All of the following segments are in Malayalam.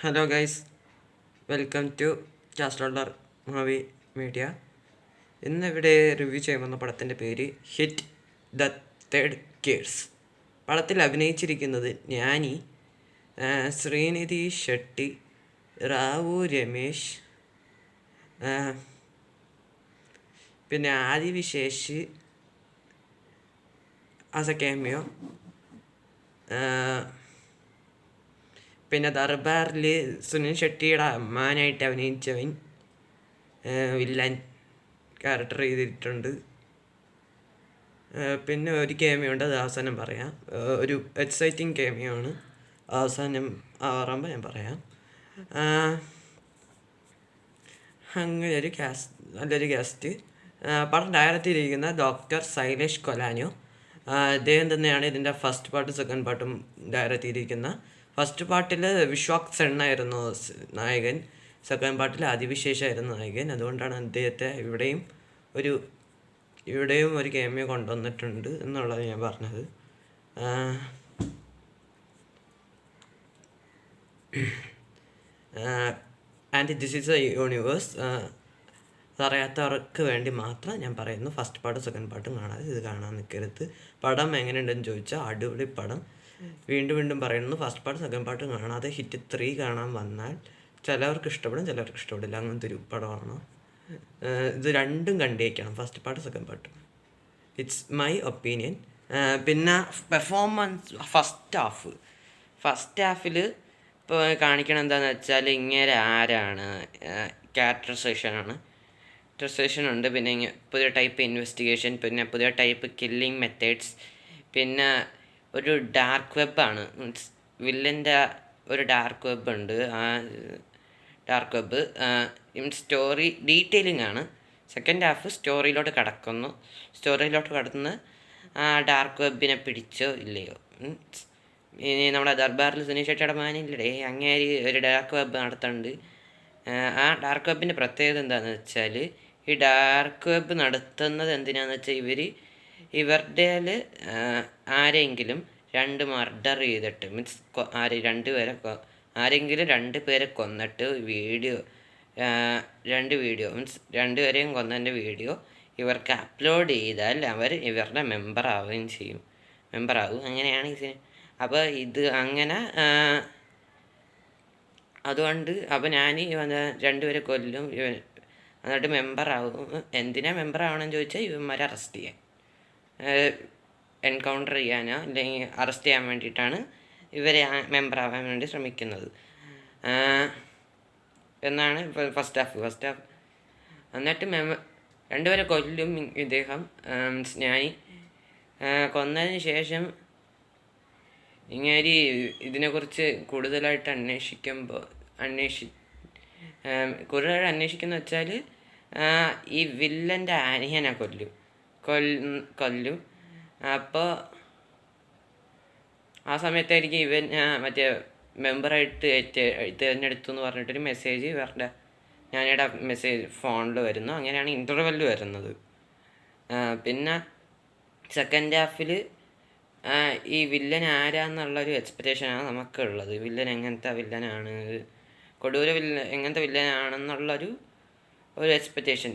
Hello guys, welcome to Castroller movie media. ഇന്നിവിടെ റിവ്യൂ ചെയ്യുന്ന പടത്തിൻ്റെ പേര് ഹിറ്റ് ദ തേർഡ് ഗിയേഴ്സ്. പടത്തിൽ അഭിനയിച്ചിരിക്കുന്നത് ജ്ഞാനി, ശ്രീനിധി ഷെട്ടി, റാവു രമേശ്, പിന്നെ ആദിവിശേഷ് ആസ് എ ക്യാമിയോ, പിന്നെ ദർബാറിൽ സുനിൽ ഷെട്ടിയുടെ അമ്മാനായിട്ട് അഭിനയിച്ചവൻ വില്ലൻ ക്യാരക്ടർ ചെയ്തിട്ടുണ്ട്. പിന്നെ ഒരു ക്യാമിയോ ഉണ്ട്, അത് അവസാനം പറയാം. ഒരു എക്സൈറ്റിംഗ് ക്യാമിയോ ആണ്, അവസാനം ആറാകുമ്പോൾ ഞാൻ പറയാം. അങ്ങനെ ഒരു നല്ലൊരു കാസ്റ്റ്. പടം ഡയറക്റ്റ് ചെയ്തിരിക്കുന്ന ഡോക്ടർ സൈലേഷ് കൊലാനോ. അദ്ദേഹം തന്നെയാണ് ഇതിൻ്റെ ഫസ്റ്റ് പാർട്ടും സെക്കൻഡ് പാർട്ടും ഡയറക്റ്റ് ചെയ്തിരിക്കുന്ന. ഫസ്റ്റ് പാർട്ടിൽ വിശ്വാക് സെണ്ണായിരുന്നു നായകൻ, സെക്കൻഡ് പാർട്ടിൽ അതിവിശേഷമായിരുന്നു നായകൻ. അതുകൊണ്ടാണ് അദ്ദേഹത്തെ ഇവിടെയും ഒരു ക്യാമിയോ കൊണ്ടുവന്നിട്ടുണ്ട് എന്നുള്ളത് ഞാൻ പറഞ്ഞത്. And this is A universe. അറിയാത്തവർക്ക് വേണ്ടി മാത്രം ഞാൻ പറയുന്നു. ഫസ്റ്റ് പാർട്ടും സെക്കൻഡ് പാർട്ടും കാണാതെ ഇത് കാണാൻ നിൽക്കരുത്. പടം എങ്ങനെയുണ്ടെന്ന് ചോദിച്ചാൽ അടിപൊളി പടം. വീണ്ടും പറയുന്നു, ഫസ്റ്റ് പാർട്ട് സെക്കൻഡ് പാർട്ട് കാണാതെ ഹിറ്റ് 3 കാണാൻ വന്നാൽ ചിലവർക്ക് ഇഷ്ടപ്പെടും, ചിലവർക്ക് ഇഷ്ടപ്പെടില്ല. അങ്ങനത്തെ ഒരു പടമാണ്. ഇത് രണ്ടും കണ്ടേക്കണം, first part second part. It's my opinion. പിന്നെ പെർഫോമൻസ് ഫസ്റ്റ് ഹാഫിൽ ഇപ്പോൾ കാണിക്കണം എന്താണെന്ന് വെച്ചാൽ ഇങ്ങനെ ആരാണ് ക്യാരക്ടറൈസേഷൻ ഉണ്ട്. പിന്നെ പുതിയ ടൈപ്പ് ഇൻവെസ്റ്റിഗേഷൻ, പിന്നെ പുതിയ ടൈപ്പ് കില്ലിങ് മെത്തേഡ്സ്, പിന്നെ ഒരു ഡാർക്ക് വെബാണ്. മീൻസ് വില്ലൻ്റെ ഒരു ഡാർക്ക് വെബ് ഉണ്ട്. ആ ഡാർക്ക് വെബ് സ്റ്റോറി ഡീറ്റെയിലിംഗ് ആണ്. സെക്കൻഡ് ഹാഫ് സ്റ്റോറിയിലോട്ട് കടന്ന് ആ ഡാർക്ക് വെബിനെ പിടിച്ചോ ഇല്ലയോ. ഇനി നമ്മുടെ ദർബാറിൽ സുനിൽ ഷെട്ടിയുടെ മാനില്ലേ, അങ്ങേര് ഒരു ഡാർക്ക് വെബ് നടത്തുന്നുണ്ട്. ആ ഡാർക്ക് വെബിൻ്റെ പ്രത്യേകത എന്താണെന്ന് വെച്ചാൽ, ഈ ഡാർക്ക് വെബ് നടത്തുന്നത് എന്തിനാന്ന് വെച്ചാൽ ഇവരുടെ ആരെങ്കിലും മർഡർ ചെയ്തിട്ട്, മീൻസ് ആരെങ്കിലും 2 പേരെ കൊന്നിട്ട് രണ്ട് വീഡിയോ മീൻസ് 2 പേരെയും കൊന്നതിൻ്റെ വീഡിയോ ഇവർക്ക് അപ്ലോഡ് ചെയ്താൽ അവർ ഇവരുടെ മെമ്പറാകും. അങ്ങനെയാണ് ഇത്. അപ്പോൾ ഇത് അങ്ങനെ അതുകൊണ്ട് അപ്പോൾ ഞാൻ 2 പേരെ കൊല്ലും, എന്നിട്ട് മെമ്പറാവും. എന്തിനാ മെമ്പറാവണമെന്ന് ചോദിച്ചാൽ ഇവന്മാരെ അറസ്റ്റ് ചെയ്യാൻ, എൻകൗണ്ടർ ചെയ്യാനോ അല്ലെങ്കിൽ അറസ്റ്റ് ചെയ്യാൻ വേണ്ടിയിട്ടാണ് ഇവരെ മെമ്പറാവാൻ വേണ്ടി ശ്രമിക്കുന്നത് എന്നാണ് ഇപ്പോൾ ഫസ്റ്റ് ഹാഫ്. എന്നിട്ട് 2 പേരെ കൊല്ലും ഇദ്ദേഹം, ഞാൻ കൊന്നതിന് ശേഷം ഇങ്ങനെ ഇതിനെക്കുറിച്ച് കൂടുതലായിട്ട് അന്വേഷിക്കുന്ന വെച്ചാൽ ഈ വില്ലൻ്റെ അനിയനെ കൊല്ലും. അപ്പോൾ ആ സമയത്തായിരിക്കും ഇവൻ മറ്റേ മെമ്പറായിട്ട് തിരഞ്ഞെടുത്തു എന്ന് പറഞ്ഞിട്ടൊരു മെസ്സേജ് ഇവരുടെ ഞാനിവിടെ ഫോണിൽ വരുന്നു. അങ്ങനെയാണ് ഇൻ്റർവെല്ല് വരുന്നത്. പിന്നെ സെക്കൻഡ് ഹാഫിൽ ഈ വില്ലൻ ആരാന്നുള്ളൊരു എക്സ്പെക്റ്റേഷനാണ് നമുക്കുള്ളത്. വില്ലൻ എങ്ങനത്തെ വില്ലനാണ്, കൊടൂര എങ്ങനത്തെ വില്ലനാണെന്നുള്ളൊരു എക്സ്പെക്റ്റേഷൻ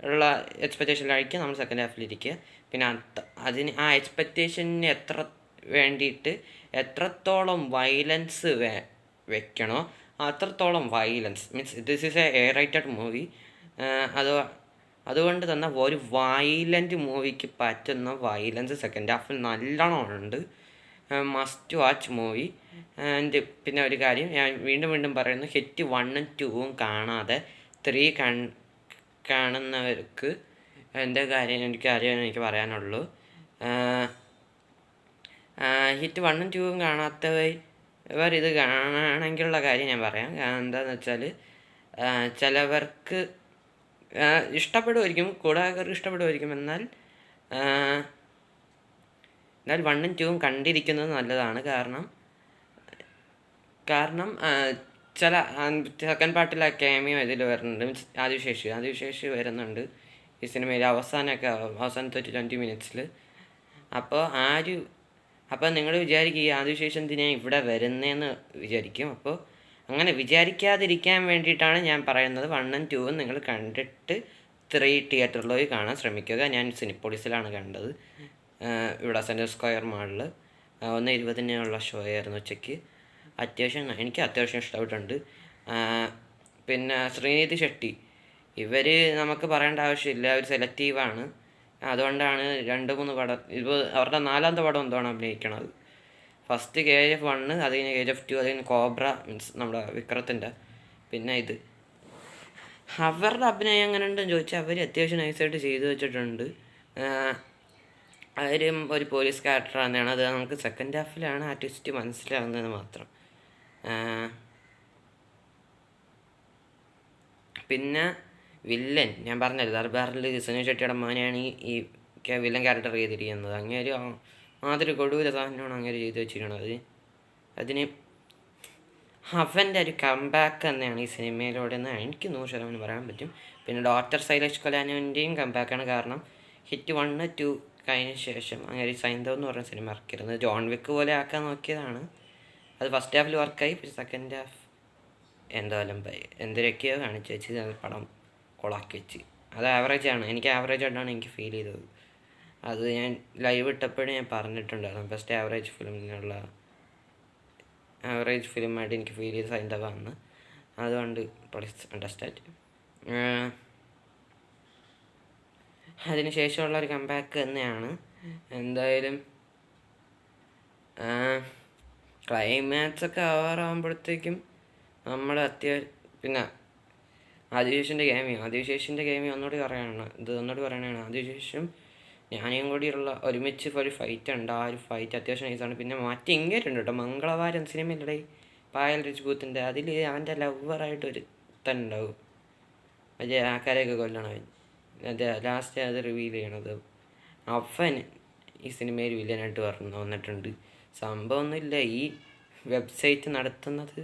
ഉള്ള എക്സ്പെക്റ്റേഷനിലായിരിക്കും നമ്മൾ സെക്കൻഡ് ഹാഫിലിരിക്കുക. പിന്നെ ആ എക്സ്പെക്റ്റേഷന് വേണ്ടിയിട്ട് എത്രത്തോളം വയലൻസ് വെക്കണോ അത്രത്തോളം violence, means this is A righted movie. അതുകൊണ്ട് തന്നെ ഒരു വയലൻ്റ് മൂവിക്ക് പറ്റുന്ന വയലൻസ് സെക്കൻഡ് ഹാഫിൽ നല്ലോണം ഉണ്ട്. Must watch movie. ആൻഡ് പിന്നെ ഒരു കാര്യം ഞാൻ വീണ്ടും പറയുന്നു, ഹിറ്റ് 1ഉം 2ഉം കാണാതെ 3 കാണുന്നവർക്ക് എൻ്റെ എനിക്ക് പറയാനുള്ളൂ. ഹിറ്റ് 1ഉം 2ഉം കാണാത്തവർ ഇത് കാണണമെങ്കിലുള്ള കാര്യം ഞാൻ പറയാം. എന്താണെന്ന് വെച്ചാൽ ചിലവർക്ക് ഇഷ്ടപ്പെടുമായിരിക്കും, കൂടുതൽ ഇഷ്ടപ്പെടുമായിരിക്കും. എന്നാൽ 1ഉം 2ഉം കണ്ടിരിക്കുന്നത് നല്ലതാണ്. കാരണം ചില സെക്കൻഡ് പാർട്ടിലെ ക്യാമിയോ ഇതിൽ വരുന്നുണ്ട്. മീൻസ് ആദിവിശേഷ് വരുന്നുണ്ട് ഈ സിനിമയിൽ അവസാനത്തെ ഒരു 20 മിനിറ്റ്സിൽ. അപ്പോൾ അപ്പോൾ നിങ്ങൾ വിചാരിക്കും ഈ ആദിശേഷൻ എന്തിനാ ഇവിടെ വരുന്നതെന്ന് വിചാരിക്കും. അപ്പോൾ അങ്ങനെ വിചാരിക്കാതിരിക്കാൻ വേണ്ടിയിട്ടാണ് ഞാൻ പറയുന്നത് 1 ഉം 2 ഉം നിങ്ങൾ കണ്ടിട്ട് 3 തിയേറ്ററിൽ പോയി കാണാൻ ശ്രമിക്കുക. ഞാൻ സിനിപ്പോളിസിലാണ് കണ്ടത്, ഇവിടെ സെൻട്രൽ സ്ക്വയർ മാളിൽ. 1:20 ഷോ ആയിരുന്നു ഉച്ചയ്ക്ക്. എനിക്ക് അത്യാവശ്യം ഇഷ്ടപ്പെട്ടിട്ടുണ്ട്. പിന്നെ ശ്രീനിധി ഷെട്ടി, ഇവർ നമുക്ക് പറയേണ്ട ആവശ്യമില്ല, അവർ സെലക്റ്റീവാണ്. അതുകൊണ്ടാണ് 2-3 പടം, ഇപ്പോൾ അവരുടെ 4ാമത്തെ പടം എന്താണ് അഭിനയിക്കണത്. ഫസ്റ്റ് KGF 1, അത് കഴിഞ്ഞ് KGF 2, അത് കഴിഞ്ഞ് കോബ്ര, മീൻസ് നമ്മുടെ വിക്രത്തിൻ്റെ. പിന്നെ ഇത് അവരുടെ അഭിനയം എങ്ങനെ ഉണ്ടെന്ന് ചോദിച്ചാൽ അവർ അത്യാവശ്യം നൈസായിട്ട് ചെയ്തു വെച്ചിട്ടുണ്ട്. അവരും ഒരു പോലീസ് ക്യാരക്ടർ തന്നെയാണ്. അത് നമുക്ക് സെക്കൻഡ് ഹാഫിലാണ് ആ ട്വിസ്റ്റ് മനസ്സിലാവുന്നത് മാത്രം. പിന്നെ വില്ലൻ ഞാൻ പറഞ്ഞല്ലോ, ദർബാറിൽ സുനിൽ ഷെട്ടിയുടെ മോനെയാണ് ഈ വില്ലൻ ക്യാരക്ടർ ചെയ്തിരിക്കുന്നത്. അങ്ങനെ മാതിരി കൊടൂര സാധനമാണ് അങ്ങനെ ചെയ്ത് വെച്ചിരിക്കുന്നത്. അതിന് അവൻ്റെ ഒരു കംബാക്ക് തന്നെയാണ് ഈ സിനിമയിലൂടെ എന്ന് എനിക്ക് 100% പറയാൻ പറ്റും. പിന്നെ ഡോക്ടർ ശൈലേഷ് കലാനുവിൻ്റെയും കംബാക്കാണ്. കാരണം ഹിറ്റ് 1, 2 കഴിഞ്ഞ ശേഷം അങ്ങനെ സൈന്ധവ് എന്ന് പറഞ്ഞ സിനിമ ഇറക്കിയിരുന്നത് ജോൺ വിക്ക് പോലെ ആക്കാൻ നോക്കിയതാണ്. അത് ഫസ്റ്റ് ഹാഫിൽ വർക്കായി, പിന്നെ സെക്കൻഡ് ഹാഫ് എന്തായാലും എന്തൊക്കെയോ കാണിച്ച് വെച്ച് പടം കൊളാക്കി വെച്ച്. അത് ആവറേജാണ്, എനിക്ക് ആവറേജായിട്ടാണ് എനിക്ക് ഫീൽ ചെയ്തത്. അത് ഞാൻ ലൈവ് ഇട്ടപ്പോഴും ഞാൻ പറഞ്ഞിട്ടുണ്ടായിരുന്നു, ബെസ്റ്റ് ആവറേജ് ഫിലിമായിട്ട് എനിക്ക് ഫീൽ ചെയ്ത് സൈന്ധവാന്ന്. അതുകൊണ്ട് പ്ലീസ് അണ്ടർസ്റ്റാൻഡ്. അതിന് ശേഷമുള്ള ഒരു കംബാക്ക് തന്നെയാണ്. എന്തായാലും ക്ലൈമാക്സൊക്കെ ആവാറാകുമ്പോഴത്തേക്കും നമ്മൾ പിന്നെ ആദിശേഷിൻ്റെ ഗെയിമി ഒന്നുകൂടി പറയണതാണ്. ആദിശേഷം ഞാനും കൂടിയുള്ള ഒരുമിച്ച് ഒരു ഫൈറ്റ് ഉണ്ട്. ആ ഒരു ഫൈറ്റ് അത്യാവശ്യം നൈസാണ്. പിന്നെ മറ്റേ ഇങ്ങനെയുണ്ട് കേട്ടോ, മംഗളവാരം സിനിമയിലൂടെ പായൽ രജ്പൂത്തിൻ്റെ, അതിൽ അവൻ്റെ ലവറായിട്ട് ഒരു ഉണ്ടാവും, മറ്റേ ആൾക്കാരെയൊക്കെ കൊല്ലണവൻ. അതെ, ലാസ്റ്റ് അത് റിവീൽ ചെയ്യണത് അവൻ ഈ സിനിമയിൽ വില്ലനായിട്ട് വന്നിട്ടുണ്ട്. സംഭവമൊന്നുമില്ല, ഈ വെബ്സൈറ്റ് നടത്തുന്നത്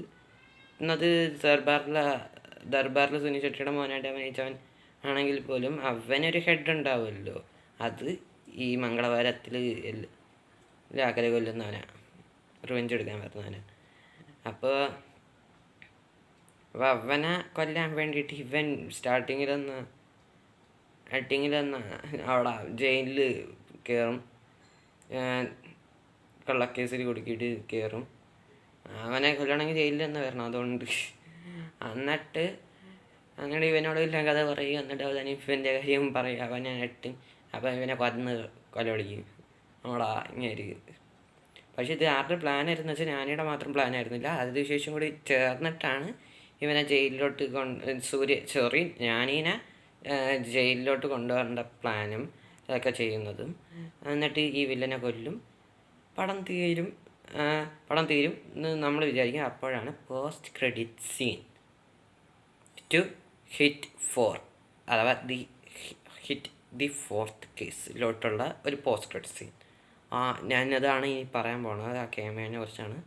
ദർബാറിൽ സുനിൽ ഷെട്ടിയുടെ മോനായിട്ട് അഭിനയിച്ചവൻ ആണെങ്കിൽ പോലും അവനൊരു ഹെഡ് ഉണ്ടാവുമല്ലോ, അത് ഈ മംഗളവാരത്തിൽ ആൾക്കാരെ കൊല്ലുന്നവനാണ്, റിവെഞ്ച് എടുക്കാൻ വരുന്നവനാണ്. അപ്പോൾ അവനെ കൊല്ലാൻ വേണ്ടിയിട്ട് ഇവൻ സ്റ്റാർട്ടിങ്ങിൽ അവിടെ ജയിലിൽ കയറും, കള്ളക്കേസിൽ കുടുക്കിയിട്ട് കയറും. അവനെ കൊല്ലണമെങ്കിൽ ജയിലിൽ തന്നെ വരണം. അതുകൊണ്ട് എന്നിട്ട് ഇവനോട് ഇല്ല കഥ പറയും. എന്നിട്ട് അവൻ ഇവൻ്റെ കാര്യം പറയും. അവനായിട്ട് അപ്പം ഇവനെ കൊലപിടിക്കും നമ്മളാ ഇങ്ങനെ. പക്ഷെ ഇത് ആരുടെ പ്ലാനായിരുന്നു വെച്ചാൽ ഞാനിയുടെ മാത്രം പ്ലാനായിരുന്നില്ല, അതിനുശേഷം കൂടി ചേർന്നിട്ടാണ് ഇവനെ ജയിലിലോട്ട് ഞാനീനെ ജയിലിലോട്ട് കൊണ്ടുവരേണ്ട പ്ലാനും അതൊക്കെ ചെയ്യുന്നതും. എന്നിട്ട് ഈ വില്ലനെ കൊല്ലും, പടം തീരും എന്ന് നമ്മൾ വിചാരിക്കും. അപ്പോഴാണ് post credit scene to hit 4, അഥവാ ദി ഫോർത്ത് കേസിലോട്ടുള്ള ഒരു പോസ്റ്റ് ക്രെഡിറ്റ് സീൻ. ഞാനതാണ് ഇനി പറയാൻ പോകുന്നത്. ആ ക്യാമിയോനെ കുറിച്ചാണ്.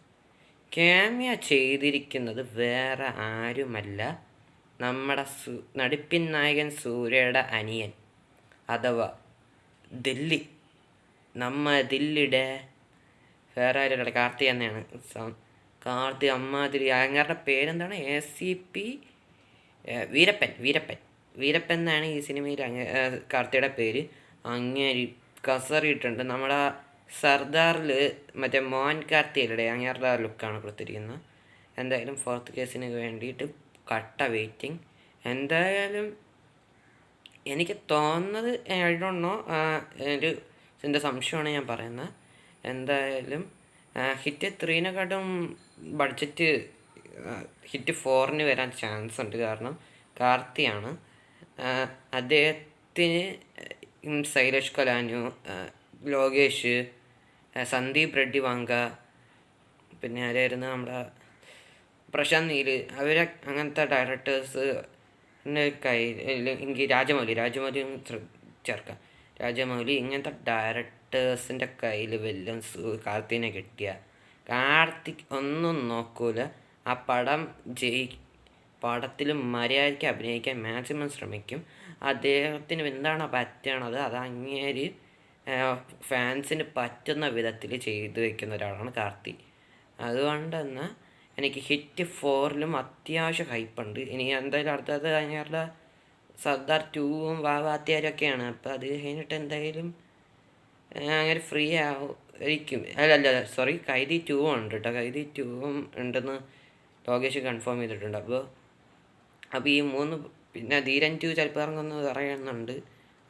ക്യാമിയ ചെയ്തിരിക്കുന്നത് വേറെ ആരുമല്ല, നമ്മുടെ നടിപ്പിൻ നായകൻ സൂര്യയുടെ അനിയൻ, അഥവാ ദില്ലിയുടെ വേറെ ആരുടെ കാർത്തി തന്നെയാണ്. കാർത്തി അമ്മാതിരി അങ്ങാരുടെ പേരെന്താണ്, ACP വീരപ്പൻ എന്നാണ് ഈ സിനിമയിൽ കാർത്തിയുടെ പേര്. അങ്ങേര് കസറിയിട്ടുണ്ട്. നമ്മുടെ സർദാറിൽ മറ്റേ മോഹൻ കാർത്തിയല്ലേ, അങ്ങേരുടെ ലുക്കാണ് കൊടുത്തിരിക്കുന്നത്. എന്തായാലും ഫോർത്ത് കേസിന് വേണ്ടിയിട്ട് കട്ട വെയിറ്റിംഗ്. എന്തായാലും എനിക്ക് തോന്നുന്നത് ഐ ഡോണ്ട് നോ, എൻ്റെ സംശയമാണ് ഞാൻ പറയുന്നത്. എന്തായാലും ഹിറ്റ് 3-നെക്കാട്ടും ബഡ്ജറ്റ് ഹിറ്റ് 4-ന് വരാൻ ചാൻസ് ഉണ്ട്. കാരണം കാർത്തിയാണ്. അദ്ദേഹത്തിന് ശൈലേഷ് കലാനു, ലോകേഷ്, സന്ദീപ് റെഡ്ഡി വാങ്ക, പിന്നെ ആരായിരുന്നു നമ്മുടെ പ്രശാന്ത് നീൽ, അങ്ങനത്തെ ഡയറക്ടേഴ്സ് കയ്യിൽ എനിക്ക് രാജമൗലിയും ചേർക്കാം. രാജമൗലി ഇങ്ങനത്തെ ഡയറക്ടേഴ്സിൻ്റെ കയ്യിൽ വല്ലതും കാർത്തിനെ കിട്ടിയ കാർത്തിക് ഒന്നും നോക്കൂല. ആ പടത്തിൽ മര്യാദയ്ക്ക് അഭിനയിക്കാൻ മാക്സിമം ശ്രമിക്കും. അദ്ദേഹത്തിന് എന്താണോ പറ്റണത് അത് അങ്ങേര് ഫാൻസിന് പറ്റുന്ന വിധത്തിൽ ചെയ്തു വയ്ക്കുന്ന ഒരാളാണ് കാർത്തി. അതുകൊണ്ട് തന്നെ എനിക്ക് ഹിറ്റ് 4ലും അത്യാവശ്യം ഹൈപ്പുണ്ട്. ഇനി എന്തായാലും അടുത്തത് കഴിഞ്ഞാൽ സർദാർ 2ഉം വാവാത്യാരൊക്കെയാണ്. അപ്പോൾ അത് കഴിഞ്ഞിട്ട് എന്തായാലും അങ്ങനെ ഫ്രീ ആയിരിക്കും. അല്ല സോറി, കൈദി 2 ഉണ്ട് കേട്ടോ. കൈദി 2ഉം ഉണ്ടെന്ന് ലോകേഷ് കൺഫേം ചെയ്തിട്ടുണ്ട്. അപ്പോൾ ഈ 3 പിന്നെ ധീരൻ 2 ചിലപ്പോൾ ഇറങ്ങുമെന്ന് പറയുന്നുണ്ട്.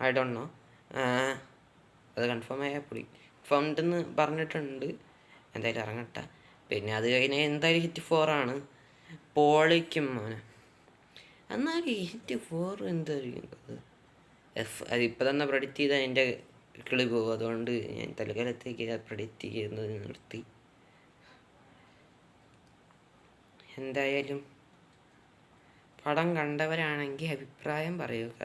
I don't know. അത് കൺഫേം ആയാൽ പൊടി. ഉണ്ടെന്ന് പറഞ്ഞിട്ടുണ്ട്. എന്തായാലും ഇറങ്ങട്ടെ. പിന്നെ അത് കഴിഞ്ഞാൽ എന്തായാലും ഹിറ്റ് 4ആണ്. പൊളിക്കും മോനെ. എന്നാലും ഈ ഹിറ്റ് 4 എന്തായിരിക്കും അതിപ്പോൾ തന്നെ പ്രൊഡിക്റ്റ് ചെയ്താൽ എൻ്റെ കിളി പോകും. അതുകൊണ്ട് ഞാൻ തൽക്കാലത്തേക്ക് പ്രൊഡിക്റ്റ് ചെയ്യുന്നത് നിർത്തി. എന്തായാലും പടം കണ്ടവരാണെങ്കിൽ അഭിപ്രായം പറയുക.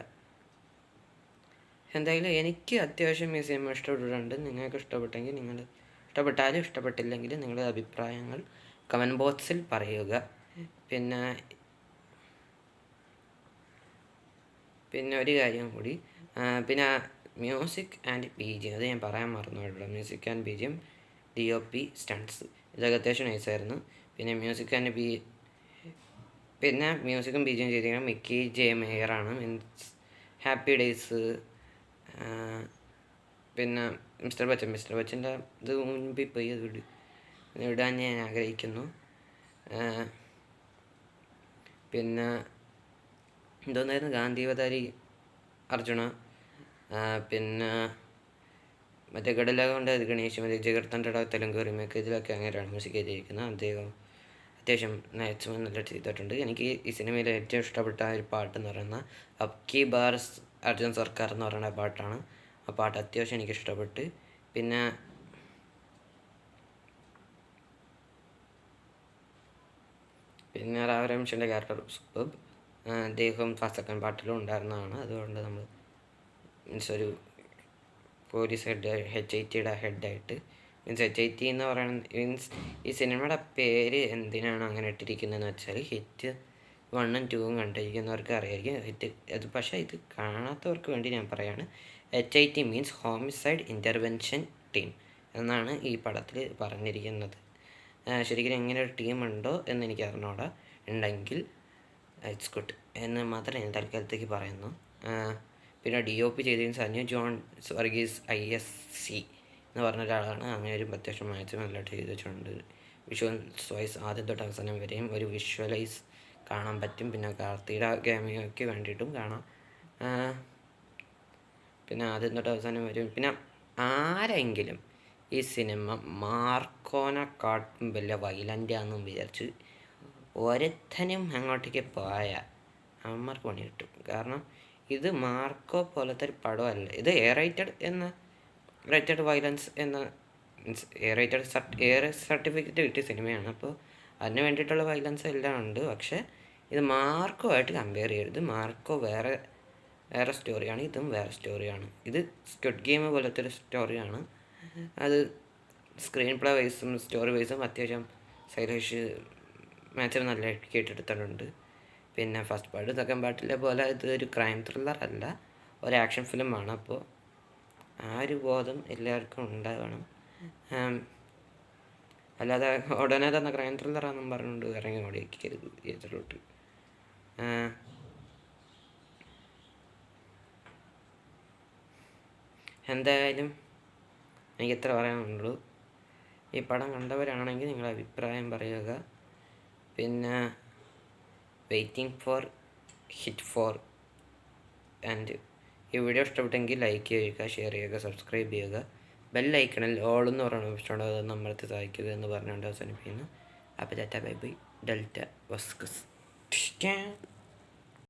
എന്തായാലും എനിക്ക് അത്യാവശ്യം ഈ സിനിമ ഇഷ്ടപ്പെട്ടിട്ടുണ്ട്. നിങ്ങൾക്ക് ഇഷ്ടപ്പെട്ടെങ്കിൽ ഇഷ്ടപ്പെട്ടാലും ഇഷ്ടപ്പെട്ടില്ലെങ്കിൽ നിങ്ങളുടെ അഭിപ്രായങ്ങൾ കമൻറ്റ് ബോക്സിൽ പറയുക. പിന്നെ ഒരു കാര്യം കൂടി, പിന്നെ മ്യൂസിക് ആൻഡ് BGM അത് ഞാൻ പറയാൻ മറന്നുപോയിട്ടുള്ളൂ. Music and BGM, DOP, stunts ഇതൊക്കെ അത്യാവശ്യം നൈസായിരുന്നു. പിന്നെ മ്യൂസിക്കും BGM ചെയ്തിരിക്കുന്നത് മിക്കി ജെ മേയറാണ്. മീൻസ് ഹാപ്പി ഡേയ്സ്, പിന്നെ മിസ്റ്റർ ബച്ചൻ്റെ ഇത് മുൻപിൽ പോയി അത് ഇടാൻ ഞാൻ ആഗ്രഹിക്കുന്നു. പിന്നെ എന്തോന്നായിരുന്നു, ഗാന്ധിവതാരി അർജുന, പിന്നെ മറ്റേ കടലാകൊണ്ട് ഗണേശ്, മറ്റേ ജഗർത്തൻ്റെ തെലുങ്ക് റീമേക്ക്, ഇതിലൊക്കെ അങ്ങനെയാണ് മ്യൂസിക് ചെയ്തിരിക്കുന്നത്. അദ്ദേഹം അത്യാവശ്യം മാക്സിമം നല്ല ചെയ്തിട്ടുണ്ട്. എനിക്ക് ഈ സിനിമയിൽ ഏറ്റവും ഇഷ്ടപ്പെട്ട ഒരു പാട്ടെന്ന് പറയുന്നത് അബ് കി ബാർ അർജുൻ സർക്കാർ എന്ന് പറയുന്ന പാട്ടാണ്. ആ പാട്ട് അത്യാവശ്യം എനിക്ക് ഇഷ്ടപ്പെട്ട്. പിന്നെ രാവരംശൻ്റെ ക്യാരക്ടർ സൂപ്പർബ്. അദ്ദേഹം ഫസ്റ്റ് സെക്കൻഡ് പാർട്ടിലും ഉണ്ടായിരുന്നതാണ്. അതുകൊണ്ട് നമ്മൾ മീൻസ് ഒരു പോലീസ് HITയുടെ ഹെഡായിട്ട്, മീൻസ് HIT എന്ന് പറയുന്നത് മീൻസ് ഈ സിനിമയുടെ പേര് എന്തിനാണ് അങ്ങനെ ഇട്ടിരിക്കുന്നതെന്ന് വെച്ചാൽ ഹിറ്റ് 1ഉം 2ഉം കണ്ടിരിക്കുന്നവർക്ക് അറിയായിരിക്കും. അത് പക്ഷേ ഇത് കാണാത്തവർക്ക് വേണ്ടി ഞാൻ പറയാണ്. HIT means homicide intervention team എന്നാണ് ഈ പടത്തിൽ പറഞ്ഞിരിക്കുന്നത്. ശരിക്കും ഇങ്ങനെ ഒരു ടീമുണ്ടോ എന്ന് എനിക്ക് അറിഞ്ഞൂടാ. ഉണ്ടെങ്കിൽ ഇറ്റ്സ് ഗുഡ് എന്ന് മാത്രമേ ഞാൻ തൽക്കാലത്തേക്ക് പറയുന്നു. പിന്നെ DOP ചെയ്തിരുന്ന സഞ്ജു ജോൺ വർഗീസ് ISC എന്ന് പറഞ്ഞ ഒരാളാണ്. അങ്ങനെ ഒരു അത്യാവശ്യം മാക്സിമം നല്ലതായിട്ട് ചെയ്ത് വെച്ചിട്ടുണ്ട്. വിഷ്വൽസ് വൈസ് ആദ്യം തൊട്ട് അവസാനം വരെയും ഒരു വിഷ്വലൈസ് കാണാൻ പറ്റും. പിന്നെ കാർത്തിയുടെ ഗെയിമിങ്ങൊക്കെ വേണ്ടിയിട്ടും കാണാം. പിന്നെ ആദ്യം തൊട്ട് അവസാനം വരും. പിന്നെ ആരെങ്കിലും ഈ സിനിമ മാർക്കോനെക്കാട്ടും വലിയ വൈലൻ്റാണെന്നും വിചാരിച്ച് ഒരുത്തനും അങ്ങോട്ടേക്ക് പോയാൽ അവന്മാർക്ക് പണി കിട്ടും. കാരണം ഇത് മാർക്കോ പോലത്തെ ഒരു പടമല്ല. ഇത് റേറ്റഡ് വയലൻസ് എന്ന മീൻസ് സർട്ടിഫിക്കറ്റ് കിട്ടിയ സിനിമയാണ്. അപ്പോൾ അതിന് വേണ്ടിയിട്ടുള്ള വയലൻസ് എല്ലാം ഉണ്ട്. പക്ഷേ ഇത് മാർക്കോ ആയിട്ട് കമ്പയർ ചെയ്യരുത്. മാർക്കോ വേറെ സ്റ്റോറിയാണ്, ഇതും വേറെ സ്റ്റോറിയാണ്. ഇത് സ്ക്വിഡ് ഗെയിം പോലത്തെ ഒരു സ്റ്റോറിയാണ്. അത് സ്ക്രീൻ പ്ലേ വൈസും സ്റ്റോറി വൈസും അത്യാവശ്യം സൈലേഷ് മാക്സിമം നല്ല കേട്ടെടുത്തിട്ടുണ്ട്. പിന്നെ ഫസ്റ്റ് പാർട്ട് സെക്കൻഡ് പാർട്ടിലെ പോലെ ഇത് ഒരു ക്രൈം ത്രില്ലർ അല്ല, ഒരു ആക്ഷൻ ഫിലിമാണ്. അപ്പോൾ ആ ഒരു ബോധം എല്ലാവർക്കും ഉണ്ടാകണം. അല്ലാതെ ഉടനെ തന്നെ ക്രൈം ത്രില്ലറാണെന്നും പറഞ്ഞുകൊണ്ട് ഇറങ്ങി ഓടിക്കരുത് തിയേറ്ററിലോട്ട്. എന്തായാലും എനിക്ക് എത്ര പറയാനുള്ളൂ. ഈ പടം കണ്ടവരാണെങ്കിൽ നിങ്ങളുടെ അഭിപ്രായം പറയുക. പിന്നെ വെയിറ്റിംഗ് ഫോർ ഹിറ്റ് 4. ആൻഡ് ഈ വീഡിയോ ഇഷ്ടപ്പെട്ടെങ്കിൽ ലൈക്ക് ചെയ്യുക, ഷെയർ ചെയ്യുക, സബ്സ്ക്രൈബ് ചെയ്യുക. ബെല്ലൈക്കണിൽ ഓൾ എന്ന് പറയുന്ന ഓപ്ഷൻ അത് നമ്മളത്തെ സഹായിക്കുക എന്ന് പറഞ്ഞുകൊണ്ട് അവസാനിപ്പിക്കുന്നു. അപ്പോൾ ടാറ്റ ബൈ ബൈ. ഡെൽറ്റ വസ്കസ്.